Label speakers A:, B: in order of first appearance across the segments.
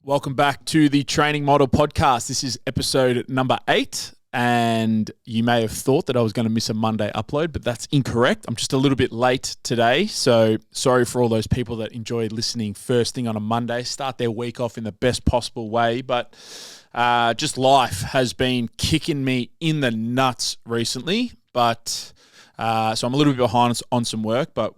A: Welcome back to the Training Model Podcast. This is episode number 8, and you may have thought that I was going to miss a Monday upload, but that's incorrect. I'm just a little bit late today, so sorry for all those people that enjoy listening first thing on a Monday, start their week off in the best possible way, but just life has been kicking me in the nuts recently, but so I'm a little bit behind on some work, but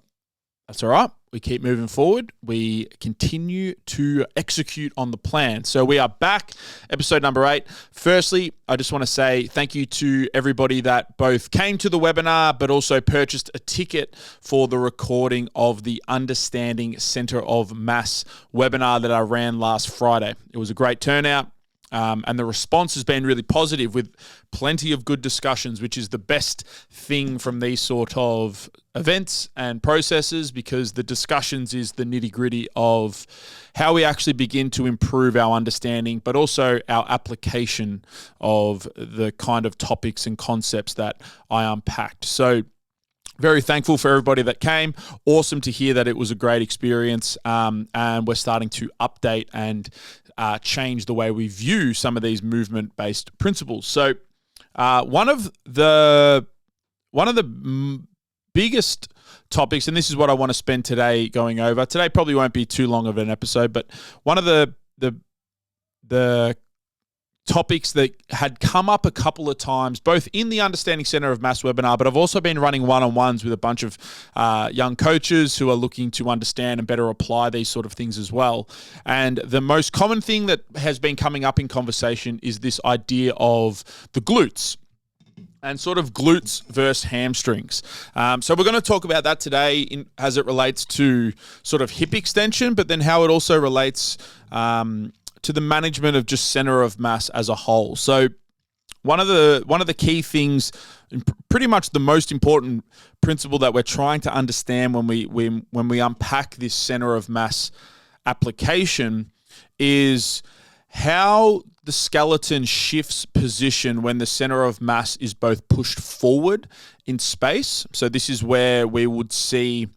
A: that's all right. We keep moving forward. We continue to execute on the plan. So we are back, episode number 8. Firstly, I just want to say thank you to everybody that both came to the webinar, but also purchased a ticket for the recording of the Understanding Center of Mass webinar that I ran last Friday. It was a great turnout. And the response has been really positive with plenty of good discussions, which is the best thing from these sort of events and processes, because the discussions is the nitty-gritty of how we actually begin to improve our understanding, but also our application of the kind of topics and concepts that I unpacked. So very thankful for everybody that came. Awesome to hear that it was a great experience, and we're starting to update and change the way we view some of these movement-based principles. So one of the biggest topics, and this is what I want to spend today going over. Today probably won't be too long of an episode, but one of the topics that had come up a couple of times, both in the Understanding Center of Mass webinar, but I've also been running one-on-ones with a bunch of young coaches who are looking to understand and better apply these sort of things as well. And the most common thing that has been coming up in conversation is this idea of the glutes and sort of glutes versus hamstrings. So we're going to talk about that today as it relates to sort of hip extension, but then how it also relates to the management of just center of mass as a whole. So one of the key things, pretty much the most important principle that we're trying to understand when we unpack this center of mass application is how the skeleton shifts position when the center of mass is both pushed forward in space. So this is where we would see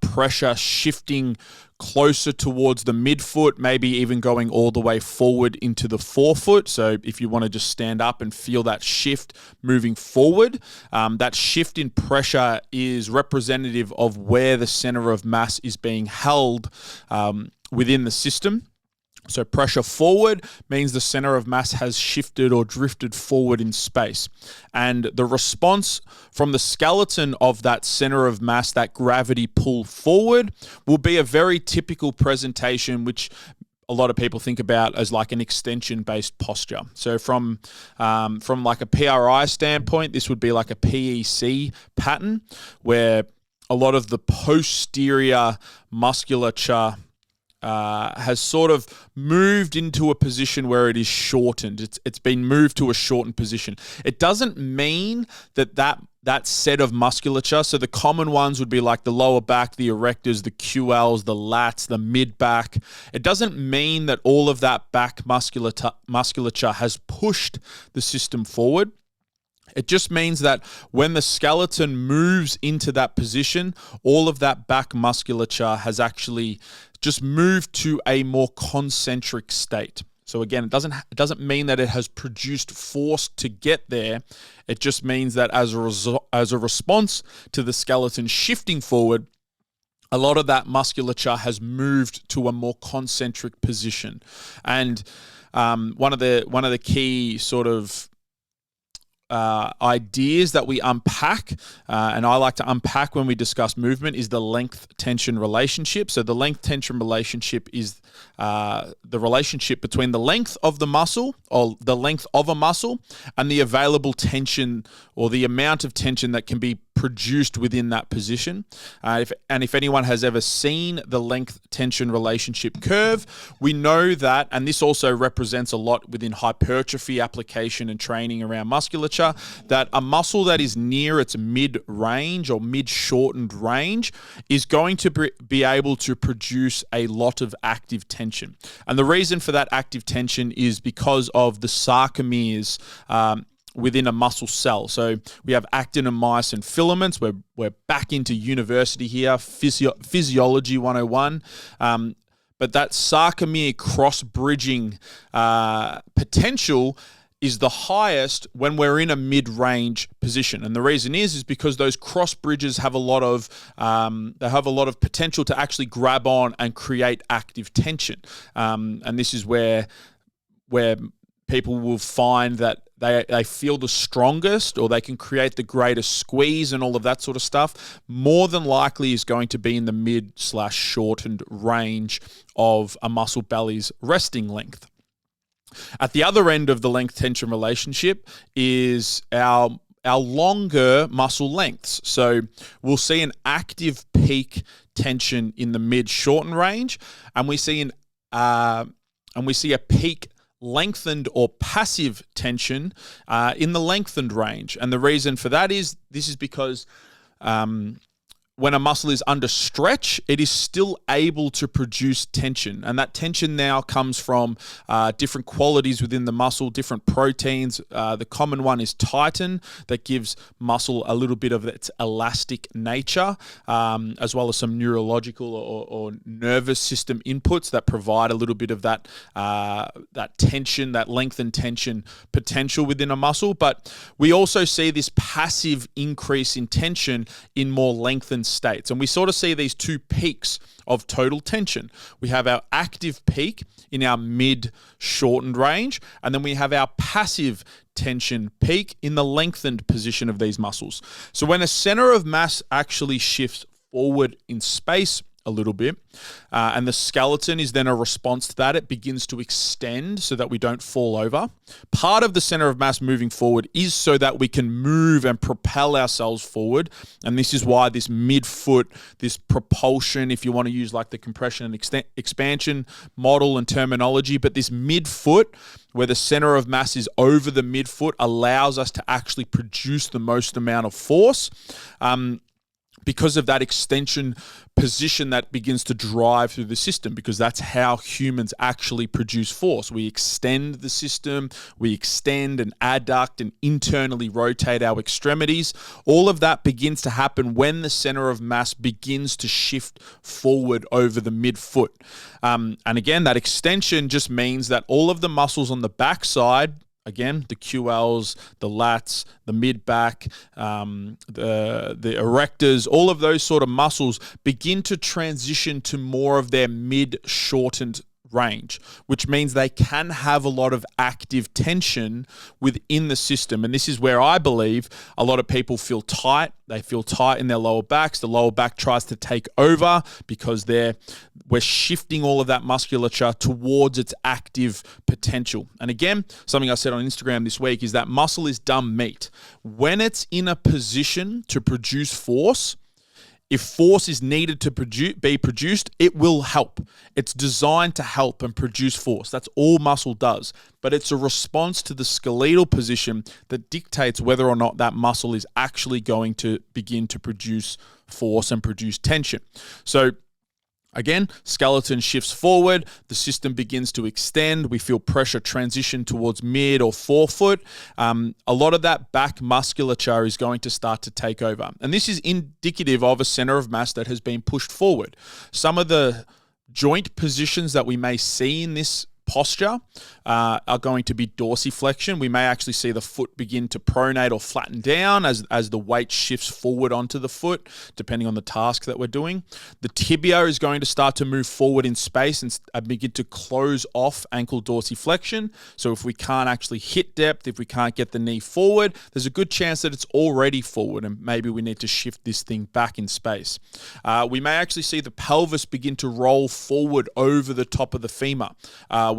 A: pressure shifting closer towards the midfoot, maybe even going all the way forward into the forefoot. So if you want to just stand up and feel that shift moving forward, that shift in pressure is representative of where the center of mass is being held within the system. So pressure forward means the center of mass has shifted or drifted forward in space. And the response from the skeleton of that center of mass, that gravity pull forward, will be a very typical presentation, which a lot of people think about as like an extension-based posture. So from like a PRI standpoint, this would be like a PEC pattern where a lot of the posterior musculature has sort of moved into a position where it is shortened. It's been moved to a shortened position. It doesn't mean that set of musculature, so the common ones would be like the lower back, the erectors, the QLs, the lats, the mid back. It doesn't mean that all of that back musculature has pushed the system forward. It just means that when the skeleton moves into that position, all of that back musculature has actually just moved to a more concentric state. So again, it doesn't mean that it has produced force to get there. It just means that as a response to the skeleton shifting forward, a lot of that musculature has moved to a more concentric position. And one of the key sort of ideas that we unpack, and I like to unpack when we discuss movement, is the length-tension relationship. So the length-tension relationship is the relationship between the length of the muscle, or the length of a muscle, and the available tension, or the amount of tension that can be produced within that position. If anyone has ever seen the length-tension relationship curve, we know that, and this also represents a lot within hypertrophy application and training around musculature, that a muscle that is near its mid-range or mid-shortened range is going to be able to produce a lot of active tension. And the reason for that active tension is because of the sarcomeres within a muscle cell. So we have actin and myosin filaments. We're back into university here, physiology 101. but that sarcomere cross-bridging potential is the highest when we're in a mid-range position. And the reason is because those cross bridges have a lot of potential to actually grab on and create active tension. And this is where people will find that they feel the strongest, or they can create the greatest squeeze and all of that sort of stuff. More than likely is going to be in the mid/shortened range of a muscle belly's resting length. At the other end of the length-tension relationship is our longer muscle lengths. So we'll see an active peak tension in the mid-shortened range, and we see a peak lengthened or passive tension in the lengthened range. And the reason for that is because when a muscle is under stretch, it is still able to produce tension. And that tension now comes from different qualities within the muscle, different proteins. The common one is titin, that gives muscle a little bit of its elastic nature, as well as some neurological or nervous system inputs that provide a little bit of that tension, that lengthened tension potential within a muscle. But we also see this passive increase in tension in more lengthened states. And we sort of see these two peaks of total tension. We have our active peak in our mid-shortened range, and then we have our passive tension peak in the lengthened position of these muscles. So when a center of mass actually shifts forward in space a little bit, and the skeleton is then a response to that, it begins to extend so that we don't fall over. Part of the center of mass moving forward is so that we can move and propel ourselves forward, and this is why this midfoot, this propulsion, if you want to use like the compression and expansion model and terminology, but this midfoot, where the center of mass is over the midfoot, allows us to actually produce the most amount of force. Because of that extension position that begins to drive through the system, because that's how humans actually produce force. We extend the system, we extend and adduct and internally rotate our extremities. All of that begins to happen when the center of mass begins to shift forward over the midfoot. And again, that extension just means that all of the muscles on the backside, again, the QLs, the lats, the mid-back, the erectors, all of those sort of muscles begin to transition to more of their mid-shortened range, which means they can have a lot of active tension within the system. And this is where I believe a lot of people feel tight. They feel tight in their lower backs. The lower back tries to take over because we're shifting all of that musculature towards its active potential. And again, something I said on Instagram this week is that muscle is dumb meat. When it's in a position to produce force, if force is needed to be produced, it will help. It's designed to help and produce force. That's all muscle does. But it's a response to the skeletal position that dictates whether or not that muscle is actually going to begin to produce force and produce tension. So again, skeleton shifts forward, the system begins to extend, we feel pressure transition towards mid or forefoot. A lot of that back musculature is going to start to take over. And this is indicative of a center of mass that has been pushed forward. Some of the joint positions that we may see in this posture are going to be dorsiflexion. We may actually see the foot begin to pronate or flatten down as the weight shifts forward onto the foot, depending on the task that we're doing. The tibia is going to start to move forward in space and begin to close off ankle dorsiflexion. So if we can't actually hit depth, if we can't get the knee forward, there's a good chance that it's already forward and maybe we need to shift this thing back in space. We may actually see the pelvis begin to roll forward over the top of the femur,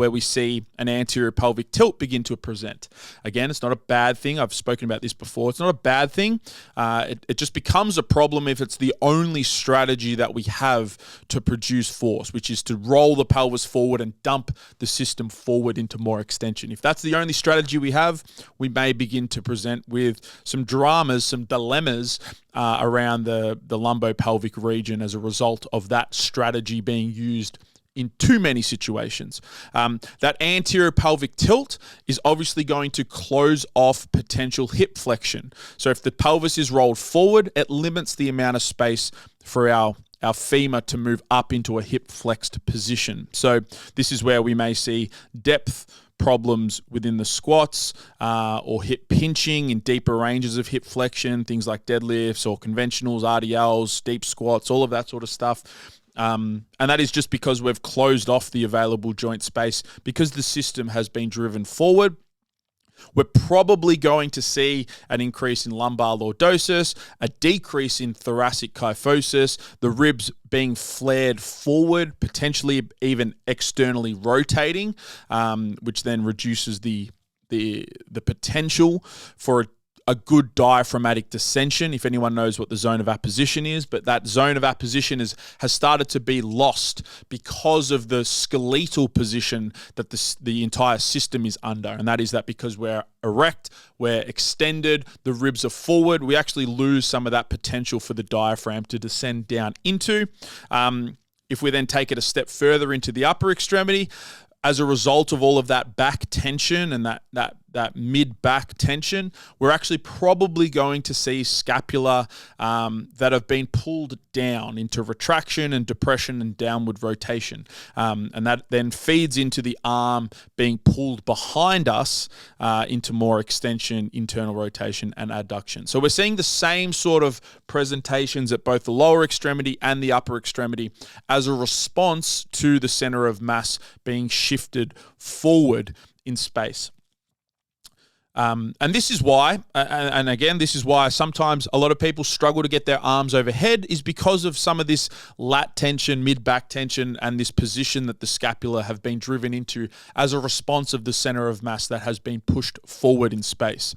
A: where we see an anterior pelvic tilt begin to present. Again, it's not a bad thing. I've spoken about this before. It's not a bad thing. It just becomes a problem if it's the only strategy that we have to produce force, which is to roll the pelvis forward and dump the system forward into more extension. If that's the only strategy we have, we may begin to present with some dramas, some dilemmas around the lumbopelvic region as a result of that strategy being used in too many situations. That anterior pelvic tilt is obviously going to close off potential hip flexion. So if the pelvis is rolled forward, it limits the amount of space for our our femur to move up into a hip flexed position. So this is where we may see depth problems within the squats or hip pinching in deeper ranges of hip flexion, things like deadlifts or conventionals, RDLs, deep squats, all of that sort of stuff. And that is just because we've closed off the available joint space because the system has been driven forward. We're probably going to see an increase in lumbar lordosis, a decrease in thoracic kyphosis, the ribs being flared forward, potentially even externally rotating, which then reduces the potential for a good diaphragmatic dissension, if anyone knows what the zone of apposition is. But that zone of apposition has started to be lost because of the skeletal position that the entire system is under. And that is that because we're erect, we're extended, the ribs are forward, we actually lose some of that potential for the diaphragm to descend down into. If we then take it a step further into the upper extremity, as a result of all of that back tension and that mid-back tension, we're actually probably going to see scapula that have been pulled down into retraction and depression and downward rotation. And that then feeds into the arm being pulled behind us into more extension, internal rotation, and adduction. So we're seeing the same sort of presentations at both the lower extremity and the upper extremity as a response to the center of mass being shifted forward in space. And this is why, and again, this is why sometimes a lot of people struggle to get their arms overhead, is because of some of this lat tension, mid-back tension, and this position that the scapula have been driven into as a response of the center of mass that has been pushed forward in space.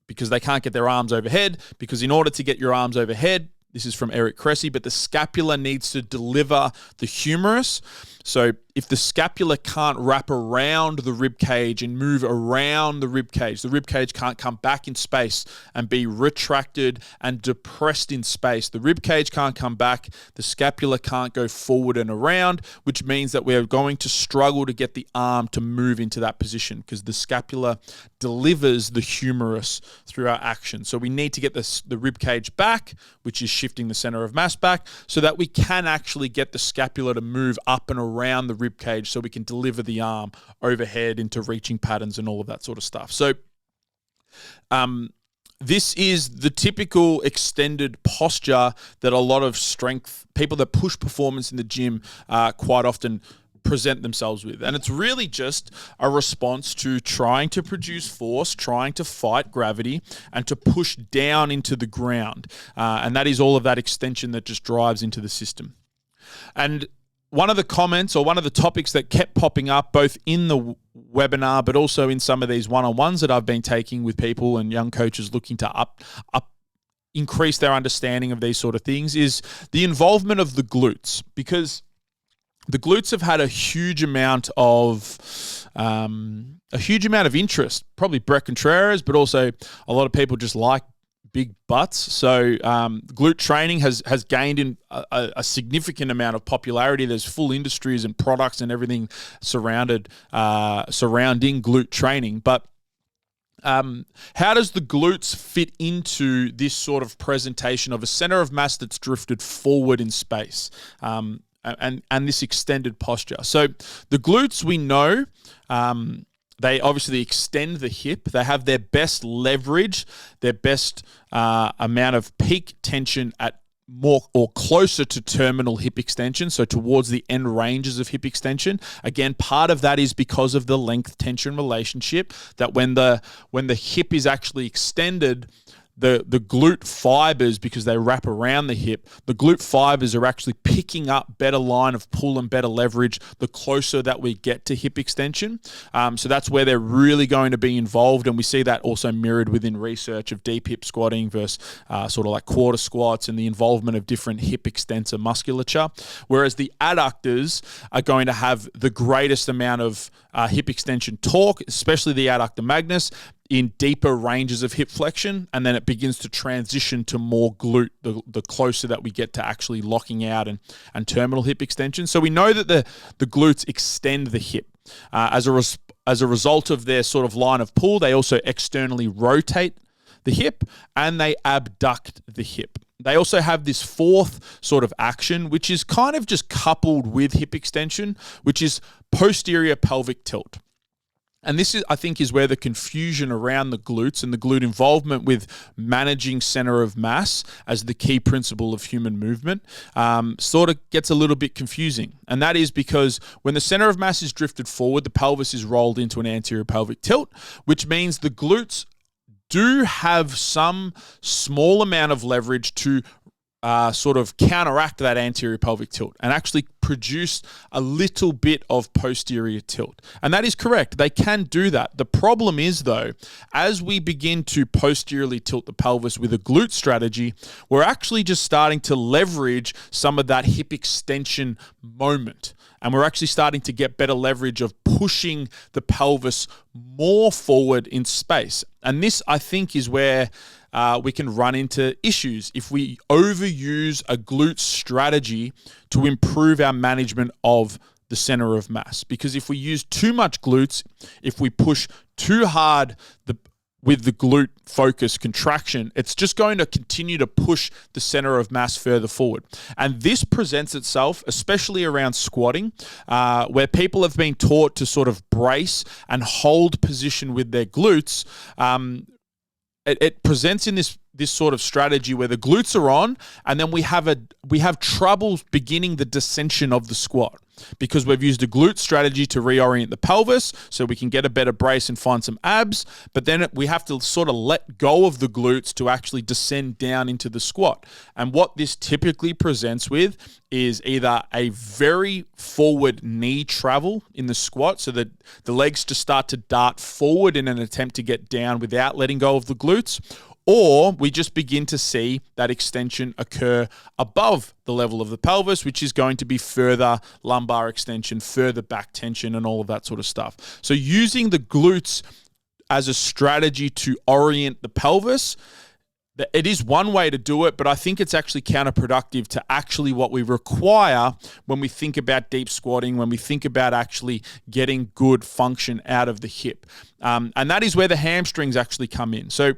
A: Because they can't get their arms overhead, because in order to get your arms overhead, this is from Eric Cressy, but the scapula needs to deliver the humerus. So if the scapula can't wrap around the rib cage and move around the rib cage can't come back in space and be retracted and depressed in space. The rib cage can't come back. The scapula can't go forward and around, which means that we're going to struggle to get the arm to move into that position because the scapula delivers the humerus through our action. So we need to get the rib cage back, which is shifting the center of mass back, so that we can actually get the scapula to move up and around the rib cage so we can deliver the arm overhead into reaching patterns and all of that sort of stuff. So this is the typical extended posture that a lot of strength people that push performance in the gym quite often present themselves with. And it's really just a response to trying to produce force, trying to fight gravity, and to push down into the ground. And that is all of that extension that just drives into the system. And one of the comments or one of the topics that kept popping up both in the webinar but also in some of these one-on-ones that I've been taking with people and young coaches looking to increase their understanding of these sort of things is the involvement of the glutes, because the glutes have had a huge amount of interest. Probably Brett Contreras, but also a lot of people just like big butts. So glute training has gained in a significant amount of popularity. There's full industries and products and everything surrounding glute training. But how does the glutes fit into this sort of presentation of a center of mass that's drifted forward in space? And this extended posture. So the glutes, we know, they obviously extend the hip. They have their best leverage, their best amount of peak tension at more or closer to terminal hip extension, so towards the end ranges of hip extension. Again, part of that is because of the length tension relationship, that when the hip is actually extended, the glute fibers, because they wrap around the hip, the glute fibers are actually picking up better line of pull and better leverage the closer that we get to hip extension. So that's where they're really going to be involved. And we see that also mirrored within research of deep hip squatting versus sort of like quarter squats and the involvement of different hip extensor musculature. Whereas the adductors are going to have the greatest amount of hip extension torque, especially the adductor magnus, in deeper ranges of hip flexion, and then it begins to transition to more glute the closer that we get to actually locking out and terminal hip extension. So we know that the glutes extend the hip. As a result of their sort of line of pull, they also externally rotate the hip and they abduct the hip. they also have this fourth sort of action, which is kind of just coupled with hip extension, which is posterior pelvic tilt. And this is, I think, is where the confusion around the glutes and the glute involvement with managing center of mass as the key principle of human movement sort of gets a little bit confusing. And that is because when the center of mass is drifted forward, the pelvis is rolled into an anterior pelvic tilt, which means the glutes do have some small amount of leverage to sort of counteract that anterior pelvic tilt and actually produce a little bit of posterior tilt. And that is correct. They can do that. The problem is, though, as we begin to posteriorly tilt the pelvis with a glute strategy, we're actually just starting to leverage some of that hip extension moment. And we're actually starting to get better leverage of pushing the pelvis more forward in space. And this, I think, is where we can run into issues if we overuse a glute strategy to improve our management of the center of mass. Because if we use too much glutes, if we push too hard with the glute focus contraction, it's just going to continue to push the center of mass further forward. And this presents itself, especially around squatting, where people have been taught to sort of brace and hold position with their glutes. It presents in this sort of strategy where the glutes are on, and then we have trouble beginning the descension of the squat because we've used a glute strategy to reorient the pelvis so we can get a better brace and find some abs, but then we have to sort of let go of the glutes to actually descend down into the squat. And what this typically presents with is either a very forward knee travel in the squat so that the legs just start to dart forward in an attempt to get down without letting go of the glutes, or we just begin to see that extension occur above the level of the pelvis, which is going to be further lumbar extension, further back tension, and all of that sort of stuff. So using the glutes as a strategy to orient the pelvis, it is one way to do it, but I think it's actually counterproductive to actually what we require when we think about deep squatting, when we think about actually getting good function out of the hip. And that is where the hamstrings actually come in. So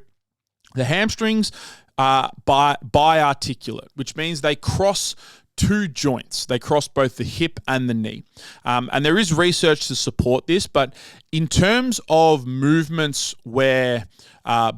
A: the hamstrings are biarticulate, which means they cross two joints. They cross both the hip and the knee. And there is research to support this, but in terms of movements where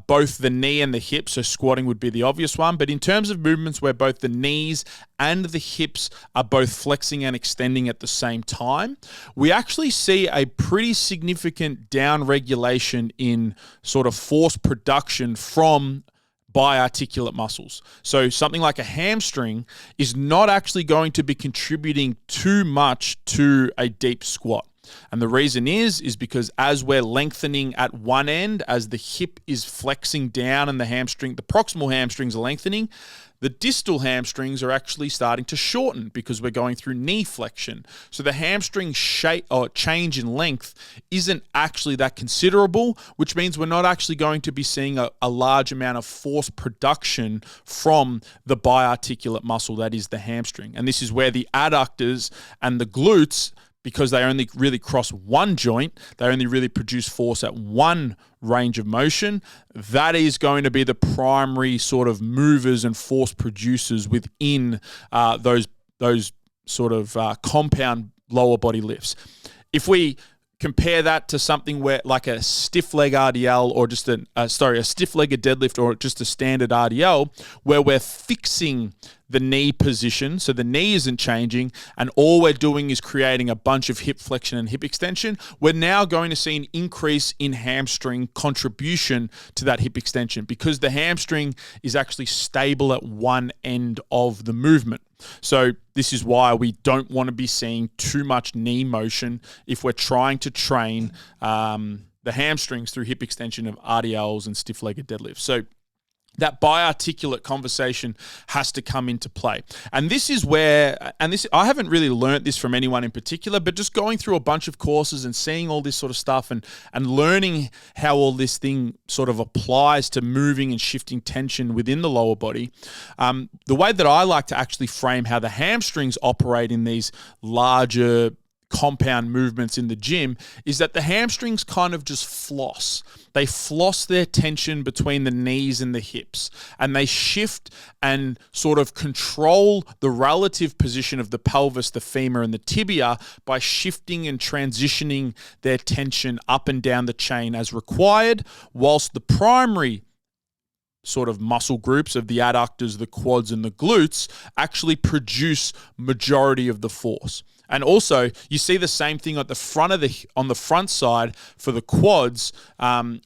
A: both the knee and the hip, so squatting would be the obvious one, but in terms of movements where both the knees and the hips are both flexing and extending at the same time, we actually see a pretty significant down regulation in sort of force production from biarticulate muscles. So something like a hamstring is not actually going to be contributing too much to a deep squat. And the reason is because as we're lengthening at one end, as the hip is flexing down and the proximal hamstrings are lengthening, the distal hamstrings are actually starting to shorten because we're going through knee flexion. So the hamstring shape or change in length isn't actually that considerable, which means we're not actually going to be seeing a large amount of force production from the biarticulate muscle that is the hamstring. And this is where the adductors and the glutes, because they only really cross one joint, they only really produce force at one range of motion. That is going to be the primary sort of movers and force producers within those sort of compound lower body lifts. If we compare that to something where like a stiff leg RDL or just a stiff-legged deadlift or just a standard RDL, where we're fixing the knee position, so the knee isn't changing, and all we're doing is creating a bunch of hip flexion and hip extension, we're now going to see an increase in hamstring contribution to that hip extension because the hamstring is actually stable at one end of the movement. So this is why we don't want to be seeing too much knee motion if we're trying to train the hamstrings through hip extension of RDLs and stiff-legged deadlifts. So that biarticulate conversation has to come into play. And this is where, I haven't really learnt this from anyone in particular, but just going through a bunch of courses and seeing all this sort of stuff and learning how all this thing sort of applies to moving and shifting tension within the lower body. The way that I like to actually frame how the hamstrings operate in these larger compound movements in the gym is that the hamstrings kind of just floss. They floss their tension between the knees and the hips, and they shift and sort of control the relative position of the pelvis, the femur, and the tibia by shifting and transitioning their tension up and down the chain as required, whilst the primary sort of muscle groups of the adductors, the quads, and the glutes actually produce majority of the force. And also, you see the same thing at the front of on the front side for the quads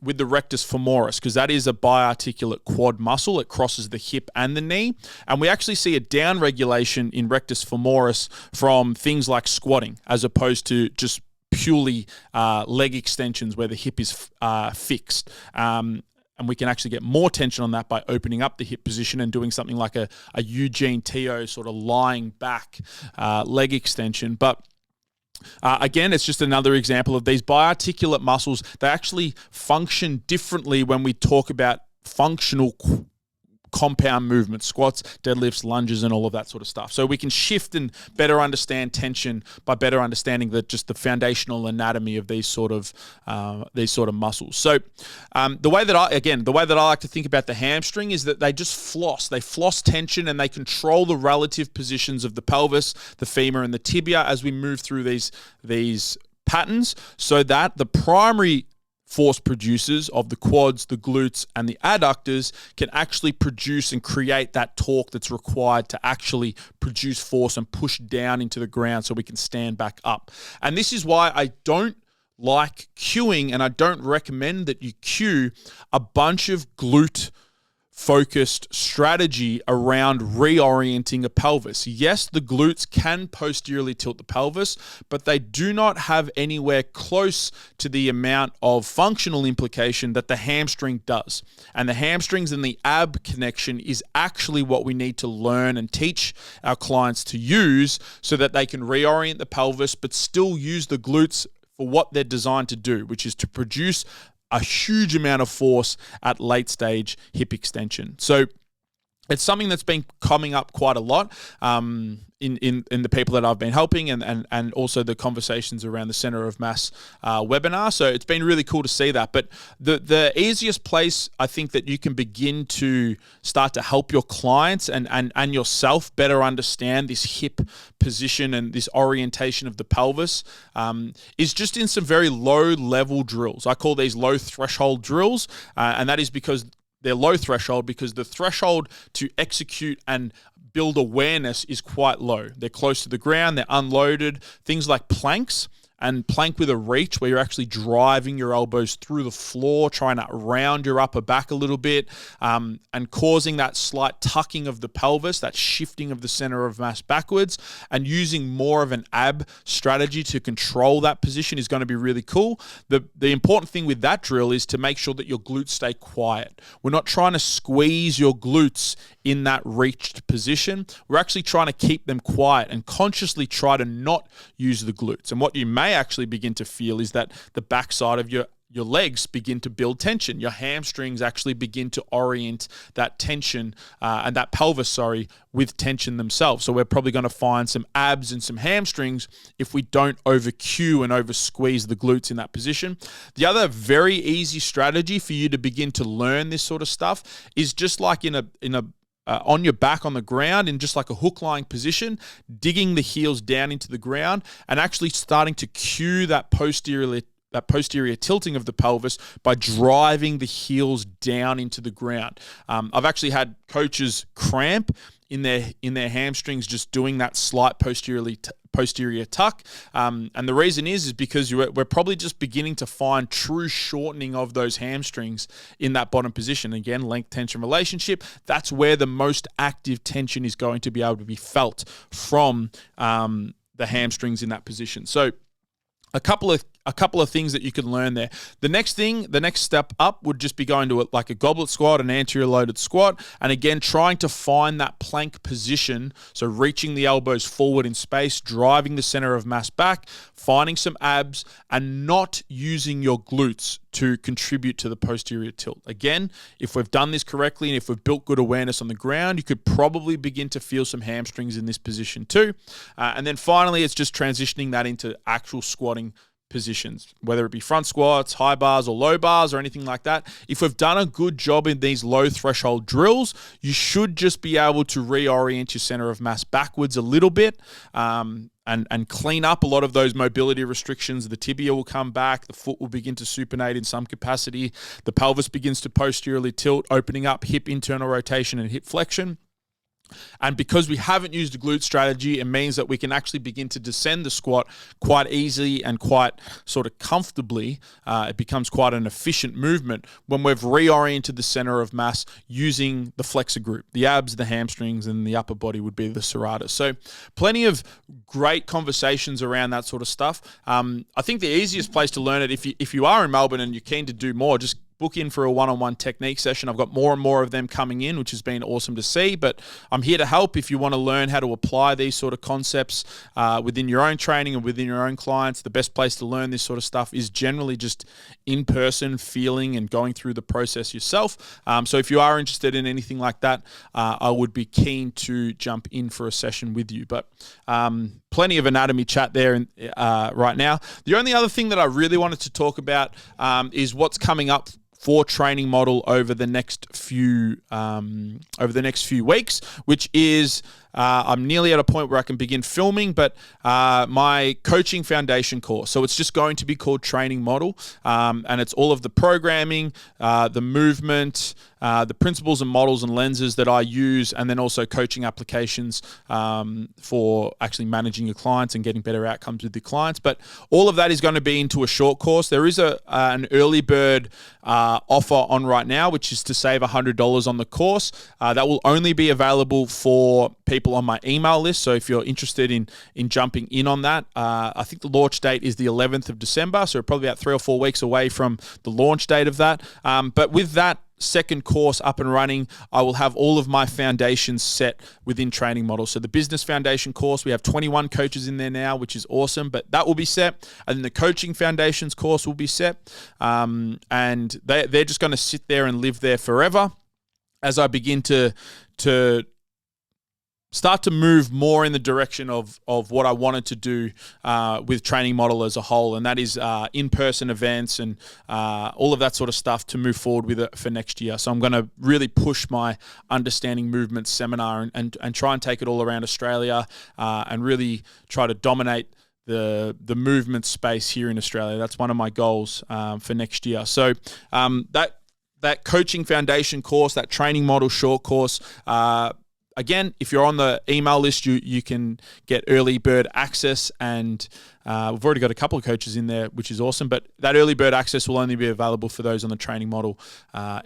A: with the rectus femoris, because that is a biarticulate quad muscle. It crosses the hip and the knee. And we actually see a down regulation in rectus femoris from things like squatting, as opposed to just purely leg extensions where the hip is fixed. And we can actually get more tension on that by opening up the hip position and doing something like a Eugene Teo sort of lying back leg extension. But again, it's just another example of these biarticulate muscles. They actually function differently when we talk about functional compound movements, squats, deadlifts, lunges, and all of that sort of stuff. So we can shift and better understand tension by better understanding just the foundational anatomy of these sort of muscles. So the way that I like to think about the hamstring is that they just floss. They floss tension and they control the relative positions of the pelvis, the femur, and the tibia as we move through these patterns, so that the primary force producers of the quads, the glutes, and the adductors can actually produce and create that torque that's required to actually produce force and push down into the ground so we can stand back up. And this is why I don't like cueing, and I don't recommend that you cue a bunch of glute focused strategy around reorienting a pelvis. Yes, the glutes can posteriorly tilt the pelvis, but they do not have anywhere close to the amount of functional implication that the hamstring does. And the hamstrings and the ab connection is actually what we need to learn and teach our clients to use so that they can reorient the pelvis, but still use the glutes for what they're designed to do, which is to produce a huge amount of force at late stage hip extension. So it's something that's been coming up quite a lot in the people that I've been helping, and also the conversations around the Center of Mass webinar. So it's been really cool to see that. But the easiest place I think that you can begin to start to help your clients and yourself better understand this hip position and this orientation of the pelvis is just in some very low level drills. I call these low threshold drills, and that is because they're low threshold because the threshold to execute and build awareness is quite low. They're close to the ground, they're unloaded. Things like planks and plank with a reach where you're actually driving your elbows through the floor, trying to round your upper back a little bit, and causing that slight tucking of the pelvis, that shifting of the center of mass backwards, and using more of an ab strategy to control that position is going to be really cool. The important thing with that drill is to make sure that your glutes stay quiet. We're not trying to squeeze your glutes in that reached position. We're actually trying to keep them quiet and consciously try to not use the glutes. And what you may actually begin to feel is that the backside of your legs begin to build tension. Your hamstrings actually begin to orient that tension and that pelvis, with tension themselves. So we're probably going to find some abs and some hamstrings if we don't over cue and over squeeze the glutes in that position. The other very easy strategy for you to begin to learn this sort of stuff is just like in a on your back on the ground in just like a hook lying position, digging the heels down into the ground and actually starting to cue that posterior tilting of the pelvis by driving the heels down into the ground. I've actually had coaches cramp in their hamstrings just doing that slight posterior tuck. And the reason is because we're probably just beginning to find true shortening of those hamstrings in that bottom position. Again, length tension relationship. That's where the most active tension is going to be able to be felt from the hamstrings in that position. So a couple of a couple of things that you can learn there. The next step up would just be going to like a goblet squat, an anterior loaded squat, and again, trying to find that plank position. So reaching the elbows forward in space, driving the center of mass back, finding some abs, and not using your glutes to contribute to the posterior tilt. Again, if we've done this correctly and if we've built good awareness on the ground, you could probably begin to feel some hamstrings in this position too. And then finally, it's just transitioning that into actual squatting positions, whether it be front squats, high bars, or low bars, or anything like that. If we've done a good job in these low threshold drills, you should just be able to reorient your center of mass backwards a little bit, and clean up a lot of those mobility restrictions. The tibia will come back, the foot will begin to supinate in some capacity, the pelvis begins to posteriorly tilt, opening up hip internal rotation and hip flexion. And because we haven't used a glute strategy, it means that we can actually begin to descend the squat quite easily and quite sort of comfortably. It becomes quite an efficient movement when we've reoriented the center of mass using the flexor group. The abs, the hamstrings, and the upper body would be the serratus. So plenty of great conversations around that sort of stuff. I think the easiest place to learn it, if you are in Melbourne and you're keen to do more, just book in for a one-on-one technique session. I've got more and more of them coming in, which has been awesome to see, but I'm here to help if you want to learn how to apply these sort of concepts within your own training and within your own clients. The best place to learn this sort of stuff is generally just in person, feeling and going through the process yourself. So if you are interested in anything like that, I would be keen to jump in for a session with you. But plenty of anatomy chat there right now. The only other thing that I really wanted to talk about is what's coming up for Training Model over the next few weeks, which is I'm nearly at a point where I can begin filming, but my coaching foundation course. So it's just going to be called Training Model, and it's all of the programming, the movement, the principles and models and lenses that I use, and then also coaching applications for actually managing your clients and getting better outcomes with your clients. But all of that is going to be into a short course. There is an early bird offer on right now, which is to save $100 on the course. That will only be available for people on my email list. So if you're interested in jumping in on that, I think the launch date is the 11th of December. So probably about 3 or 4 weeks away from the launch date of that. But with that second course up and running, I will have all of my foundations set within Training Model. So the business foundation course, we have 21 coaches in there now, which is awesome, but that will be set. And then the coaching foundations course will be set. And they're just going to sit there and live there forever as I begin to start to move more in the direction of what I wanted to do with Training Model as a whole, and that is in-person events and all of that sort of stuff to move forward with it for next year. So I'm going to really push my Understanding Movement seminar and try and take it all around Australia and really try to dominate the movement space here in Australia. That's one of my goals for next year. So that coaching foundation course, that Training Model short course, again, if you're on the email list, you can get early bird access, and we've already got a couple of coaches in there, which is awesome. But that early bird access will only be available for those on the Training Model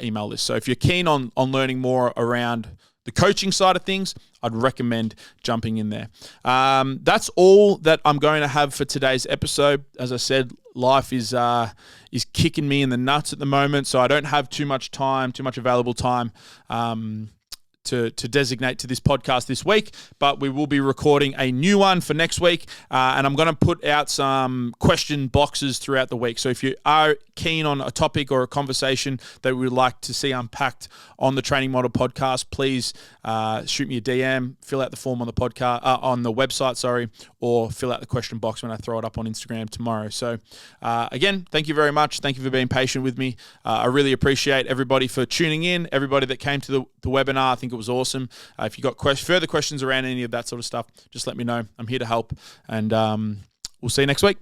A: email list. So if you're keen on learning more around the coaching side of things, I'd recommend jumping in there. That's all that I'm going to have for today's episode. As I said, life is kicking me in the nuts at the moment, so I don't have too much available time to designate to this podcast this week, but we will be recording a new one for next week, and I'm going to put out some question boxes throughout the week. So if you are keen on a topic or a conversation that we would like to see unpacked on the Training Model podcast, please shoot me a DM, fill out the form on the podcast on the website, or fill out the question box when I throw it up on Instagram tomorrow. So again, thank you very much. Thank you for being patient with me. I really appreciate everybody for tuning in, everybody that came to the webinar. I think it was awesome. If you've got further questions around any of that sort of stuff, just let me know. I'm here to help, and we'll see you next week.